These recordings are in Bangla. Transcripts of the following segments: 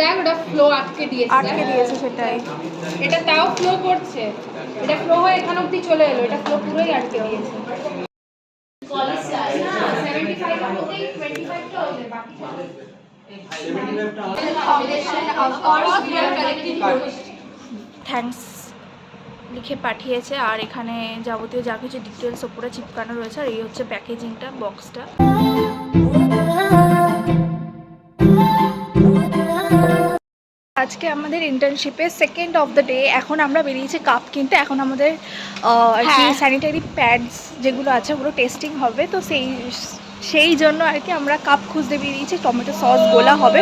দেখ ওটা ফ্লো আটকে দিয়েছে সেটাই। এটা তাও ফ্লো করছে, এটা ফ্লো হয়ে এখান অবধি চলে এলো, এটা ফ্লো পুরোই আটকে দিয়েছে। থ্যাঙ্কস লিখে পাঠিয়েছে, আর এখানে যাবতীয় যা কিছু ডিটেলস ওপরে চিপকানো রয়েছে, আর এই হচ্ছে প্যাকেজিংটা, বক্সটা। আজকে আমাদের ইন্টার্নশিপের সেকেন্ড অফ দ্য ডে। এখন আমরা বেরিয়েছি কাপ কিনতে। এখন আমাদের আর কি স্যানিটারি প্যাডস যেগুলো আছে ওগুলো টেস্টিং হবে, তো সেই জন্য আর কি আমরা কাপ খুঁজতে বেরিয়েছি। টমেটো সস গোলা হবে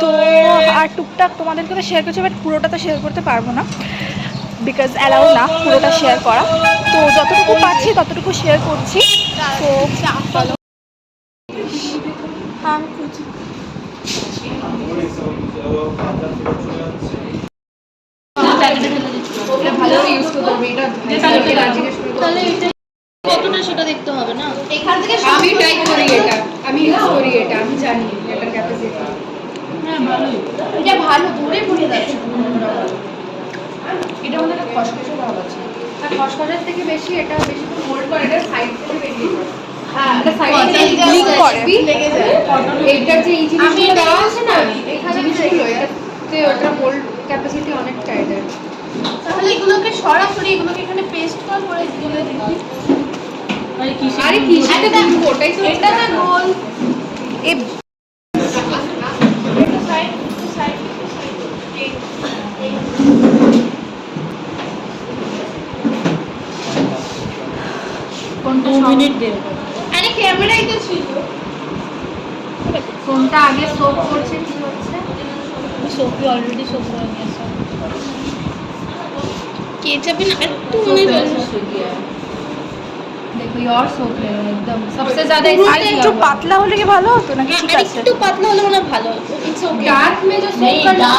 তো, আর টুকটাক তোমাদেরকে তো শেয়ার করছি, বাট পুরোটা তো শেয়ার করতে পারবো না, বিকজ অ্যালাউ না পুরোটা শেয়ার করা। তো যতটুকু পাচ্ছি ততটুকু শেয়ার করছি। তো চলো কতটা সেটা দেখতে হবে না। এখান থেকে আমি ট্রাই করি, আমি ইউজ করি, আমি জানি এটার ক্যাপাসিটি। হ্যাঁ ভালোই, এটা ভালো, ধরে পড়ে যাচ্ছে। এটা মধ্যে একটা খসখসে ভাব আছে, আর খসখসের থেকে বেশি এটা বেশি হোল্ড করে, এটা সাইড থেকে বেরিয়ে যায়। হ্যাঁ, এটা সাইড থেকে লিক করে লেগে যায়। এইটার যে এই জিনিসগুলো দেওয়া আছে না, এখানে জিনিসগুলো এটাতে ওটার হোল্ড ক্যাপাসিটি অনেকটা এটার। তাহলে এগুলোকে সরাসরি এগুলোকে এখানে পেস্ট করে দিলে দেখি। আরে কি সেটা দেখো, ওটাই তো, এটা না গোল এই কোনটা 2 মিনিট দেব। আরে ক্যামেরাই তো ছিল, কোনটা আগে সোপ করছে কি হচ্ছে। সোপি অলরেডি সোপ হয়ে গেছে। কেচাপে না একটু মনে হচ্ছে। देखो ये और सोप ले एकदम सबसे ज्यादा আর একটু পাতলা হলে কি ভালো হতো নাকি? ঠিক আছে, একটু পাতলা হলে মনে ভালো হতো। It's okay. डार्क में जो सोप करना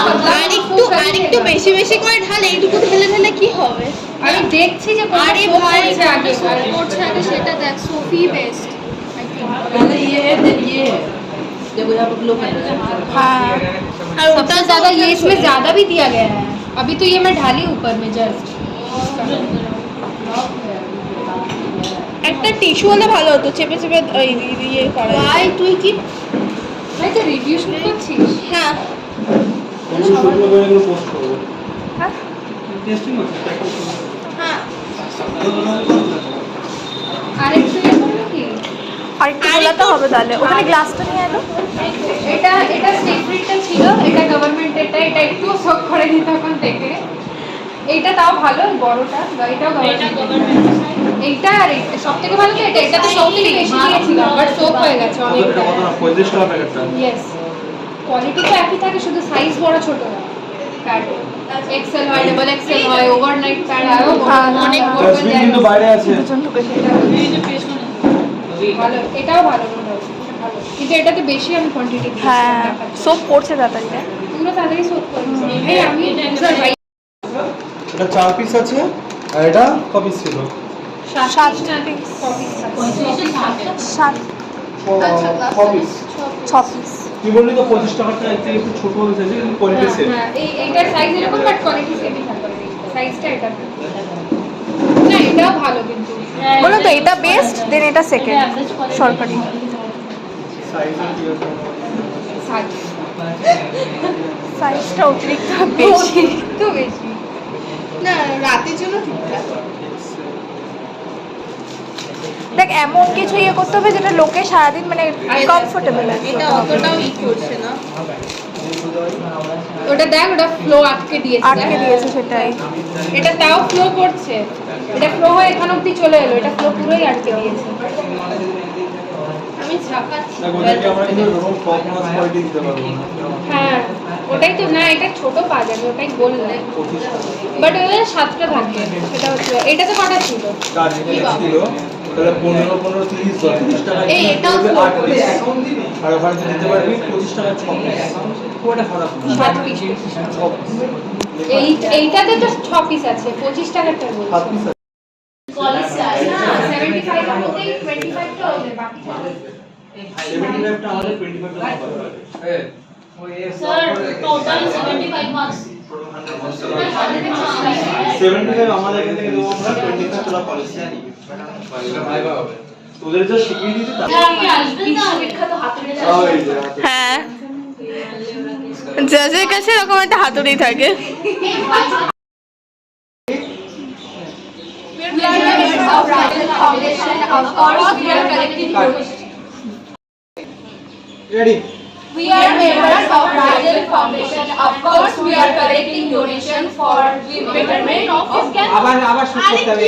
আর একটু বেশি বেশি করে ঢালে, এইটুকু ঢেলে ঢেলে কি হবে? আমি দেখছি যে কোনটা আরে সোপ ভাই করছে আগে, সোপ করছে আগে সেটা দেখ। সোফি বেস্ট पहले ये है फिर ये है, देखो यहाँ पर ग्लो कर रहा है। হ্যাঁ। আর ওটা सबसे ज्यादा ये इसमें ज्यादा भी दिया गया है। अभी तो ये मैं ढाली ऊपर में जस्ट। একটা টিস্যু হলে ভালো হতো, চেপে চেপে ইয়ে করা। ভাই তুই কি ভাই তো রিভিউ শুট করছিস? হ্যাঁ হ্যাঁ হ্যাঁ আরেকটু ইয়ে করবো কি? আর একটু গোলাতে হবে তাহলে। ওখানে গ্লাসটা নিয়ে এলো। এটা সিক্রেটটা ছিল, এটা গভর্নমেন্ট, এটা একটু শক করে নি তখন থেকে। এইটা তাও ভালো, বড়টা, এটাও গভর্নমেন্ট। এইটা আর এইটা সবথেকে ভালো তো এটা তো সবথেকে বেশি দিয়েছিল, বাট সোপ হয়ে গেছে অনেকটা। 35 টাকা প্যাকেটটা। ইয়েস, কোয়ালিটি তো একই থাকে, শুধু সাইজ বড় ছোট হয়। প্যাড এক্সেল হয়, ডাবল এক্সেল হয়, ওভারনাইট প্যাড হয়, অনেক বড় ডাস্টবিন কিন্তু বাইরে আছে। দুজন ঢুকেছে। ভালো, এটাও ভালো মনে হচ্ছে, ভালো। কিন্তু এটাতে বেশি আমি কোয়ান্টিটি দিই। হ্যাঁ, সোপ করছে তাড়াতাড়ি। পুরো তাড়াতাড়ি সোপ করে দিচ্ছি। এই আমি ইউজার ভাই, এটা 4 পিস আছে আর এটা ক পিস ছিল? 7 পিস, 6 পিস। 6 পিস। তুই বললি তো 25 টাকাটা একটু একটু ছোট হয়েছে, কিন্তু কোয়ালিটি সেম। হ্যাঁ, এইটার সাইজ এরকম, বাট কোয়ালিটি সেমই থাকবে। সাইজটা এটা না, এটাও ভালো কিন্তু। বলো তো এটা বেস্ট, দেন এটা সেকেন্ড সরকারি। সাইজ কি আছে? সাইজ সাইজটা অতিরিক্ত বেশি। তো বেশি না, রাতের জন্য ঠিকঠাক। দেখ এমন কিছু ইয়ে করতে হবে যেটা লোকে সারাদিন মানে কমফোর্টেবল আছে। এটা অতটাও ই করছে না। ওটা দেখ, ওটা ফ্লো আটকে দিয়েছে। সেটাই। এটা তাও ফ্লো করছে, এটা ফ্লো হয়ে এখান অবধি চলে এলো, এটা ফ্লো পুরোই আটকে দিয়েছে। আমি ঝাঁকাচ্ছি। না ওদেরকে আমরা কিন্তু এরকম টপ নচ কোয়ালিটি দিতে পারবো না। হ্যাঁ, ওটাই তো না, এটা ছোট পাওয়া যাবে, ওটাই বললাম। 25 টাকা। বাট ওটা 7টা থাকবে, সেটা হচ্ছে। এটাতে কটা ছিল? 4 ছিল। তাহলে 15 30 টাকা। এই এটাও 8 পিস। আর ওখানে দিতে পারবি 25 টাকা 6 পিস। কোয়াটা খারাপ না। 7 পিস। 6 পিস। এইটাতে তো 6 পিস আছে, 25 টাকারটা বলছি। 7 পিস। না, 75 এর মধ্যে 25 টা হবে, বাকি 75 টা আমাদের 25 টাকা হবে। Sir, total 75 marks. 75 আমাদের এখান থেকে দেবো আমরা, 25 তোরা কলেজ জানি ভাইবা হবে তোদের যা শিখিয়ে দিতে তা আপনি আসবেন না? বিখ্যাত হাতুড়ি ওই যে হাতে। হ্যাঁ জাজের কাছে এরকম একটা হাতুড়ি থাকে We are members of Rajal Foundation. Of course, we are collecting donations. Ready We are members of Rajal Foundation. Of course, we are collecting donations for the betterment of আবার শুট করতে হবে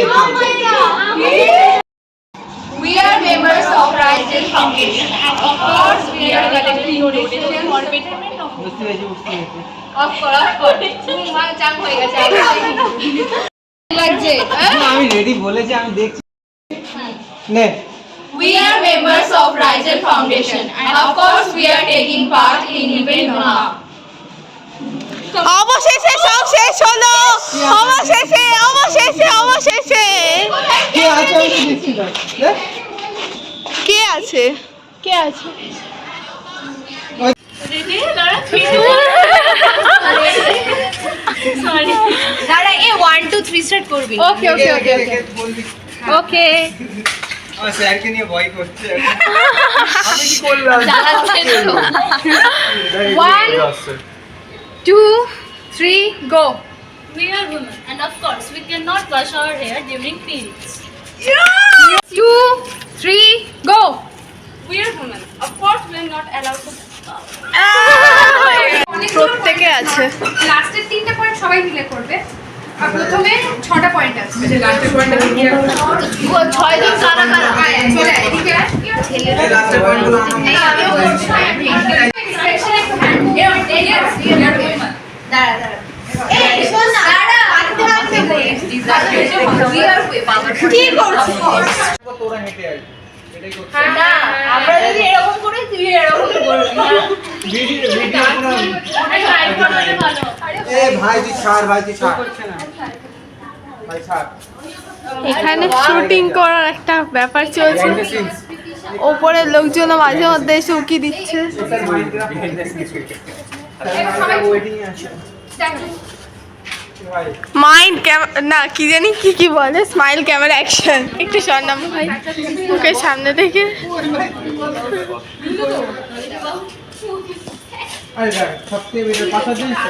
We are members of Rajal Foundation. Of course, we are collecting donations for betterment of বুঝতে পেরেছি Of course. তোমার চাপ হয়ে গেছে লাগছে আমি রেডি বলেছি আমি দেখছি নে We are members of Rajal Foundation and of course we are taking part in event now. অবশেষে সব শেষ হলো অবশেষে কে আছে আমি তো দেখছি না কে আছে দাঁড়া এ 1 2 3 স্টার্ট করবি ওকে বলবি ওকে আমার স্যারকে নিয়ে ভয় করছে আমি কি করলাম 1 2 3 go. We are women, and of course, we cannot wash our hair during periods. 2 3 go. We are women, of course, we are not allowed to. প্রত্যেকে আছে লাস্টের 3টা পয়েন্ট সবাই মিলে করবে আর প্রথমে 6টা পয়েন্ট আছে লাস্টের পয়েন্টটা কি আর 6 জন কারা চলে এদিকে এই লাস্টের পয়েন্টগুলো এই আমি বলছি এক্সপ্রেশন একটু হ্যান্ড দাঁড়া এই শোন না দাঁড়া হাতে we are কি করছিস তোরা হেঁটে আয় এটাই করছিস না আমরা যদি এরকম করি তুই এরকম করবি ভিডিও ভালো। এ ভাই তুই ছাড় ভাই ছাড় এখানে শুটিং করার একটা ব্যাপার চলছে ওপরে লোকজন মাঝে মধ্যে এসে উকি দিচ্ছে ওয়েটিং এ আছে ভাই মাইন্ড না কি জানি কি বলে স্মাইল ক্যামেরা অ্যাকশন একটু সরনাম ভাই ওকে সামনে দেখে আরে দেখ সবথেকে বেটার পাতা দিস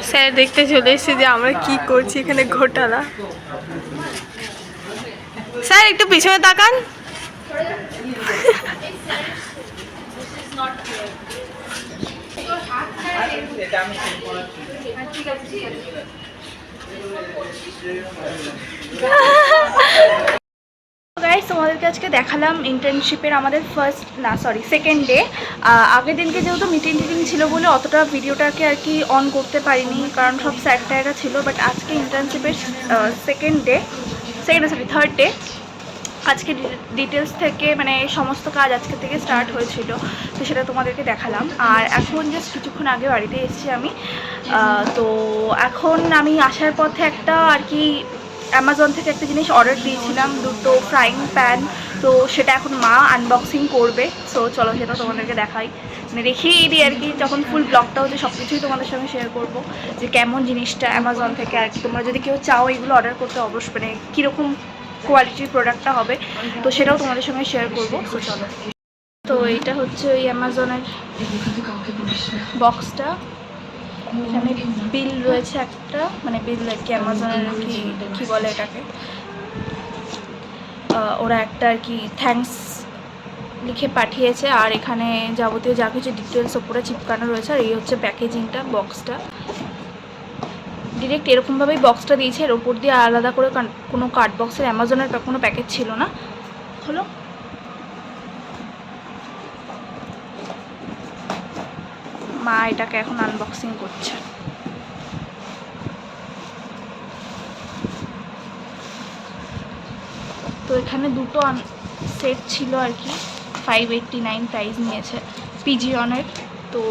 স্যার দেখতে চলে এসেছে যে আমরা কি করছি এখানে ঘোটালা স্যার একটু পিছনে তাকান এটা আমি গাইস তোমাদেরকে আজকে দেখালাম ইন্টার্নশিপের আমাদের সেকেন্ড ডে আগের দিনকে যেহেতু মিটিং ছিল বলে অতটা ভিডিওটাকে আর কি অন করতে পারিনি কারণ সব স্যারটারা ছিল বাট আজকে ইন্টার্নশিপের থার্ড ডে আজকে ডিটেলস থেকে মানে সমস্ত কাজ আজকে থেকে স্টার্ট হয়েছিল তো সেটা তোমাদেরকে দেখালাম আর এখন জাস্ট কিছুক্ষণ আগে বাড়িতে এসেছি আমি তো এখন আমি আসার পথে একটা আর কি অ্যামাজন থেকে একটা জিনিস অর্ডার দিয়েছিলাম দুটো ফ্রাইং প্যান তো সেটা এখন মা আনবক্সিং করবে সো চলো সেটা তোমাদেরকে দেখাই মানে দেখিয়ে দিই আর কি যখন ফুল ব্লগটা হচ্ছে সব কিছুই তোমাদের সঙ্গে শেয়ার করবো যে কেমন জিনিসটা অ্যামাজন থেকে আর কি তোমরা যদি কেউ চাও এগুলো অর্ডার করতে অবশ্যই মানে কীরকম কোয়ালিটির প্রোডাক্টটা হবে তো সেটাও তোমাদের সঙ্গে শেয়ার করবো তো চলো তো এইটা হচ্ছে ওই অ্যামাজনের বক্সটা এখানে বিল রয়েছে একটা মানে বিল আর কি অ্যামাজনের কি বলে এটাকে ওরা একটা আর কি থ্যাঙ্কস লিখে পাঠিয়েছে আর এখানে যাবতীয় যা কিছু ডিটেলস ওপরে চিপকানো রয়েছে আর এই হচ্ছে প্যাকেজিংটা বক্সটা ডিরেক্ট এরকমভাবেই বক্সটা দিয়েছে এর ওপর দিয়ে আলাদা করে কোনো কার্ড বক্সের অ্যামাজনের কোনো প্যাকেজ ছিল না হলো মা এটাকে এখন আনবক্সিং করছে তো এখানে দুটো সেট ছিল আর কি 589 প্রাইস নিয়েছে পিজিয়নের তো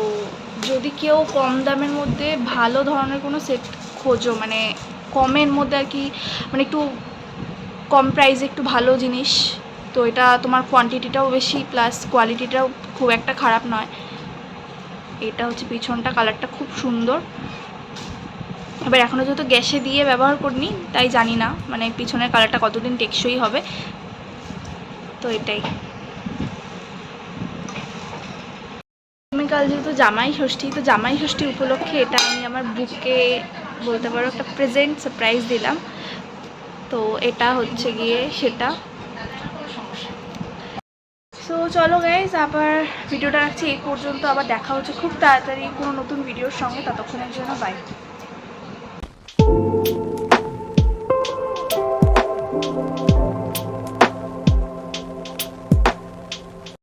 যদি কেউ কম দামের মধ্যে ভালো ধরনের কোনো সেট খোঁজো মানে কমের মধ্যে আর কি মানে একটু কম প্রাইসে একটু ভালো জিনিস। তো এটা তোমার কোয়ান্টিটিটাও বেশি প্লাস কোয়ালিটিটাও খুব একটা খারাপ নয়। এটা হচ্ছে পিছনটা, কালারটা খুব সুন্দর। এবার এখনও যেহেতু গ্যাসে দিয়ে ব্যবহার করিনি তাই জানি না মানে পিছনের কালারটা কতদিন টেকসই হবে। তো এটাই। আগামীকাল যেহেতু জামাই ষষ্ঠী, তো জামাই ষষ্ঠী উপলক্ষে এটা আমি আমার বুককে বলতে পারো একটা প্রেজেন্ট সারপ্রাইজ দিলাম। তো এটা হচ্ছে গিয়ে সেটা। সো চলো গাইজ, আবার ভিডিওটা রাখছি এই পর্যন্ত। আবার দেখা হচ্ছে খুব তাড়াতাড়ি কোনো নতুন ভিডিওর সঙ্গে। ততক্ষণের জন্য বাই।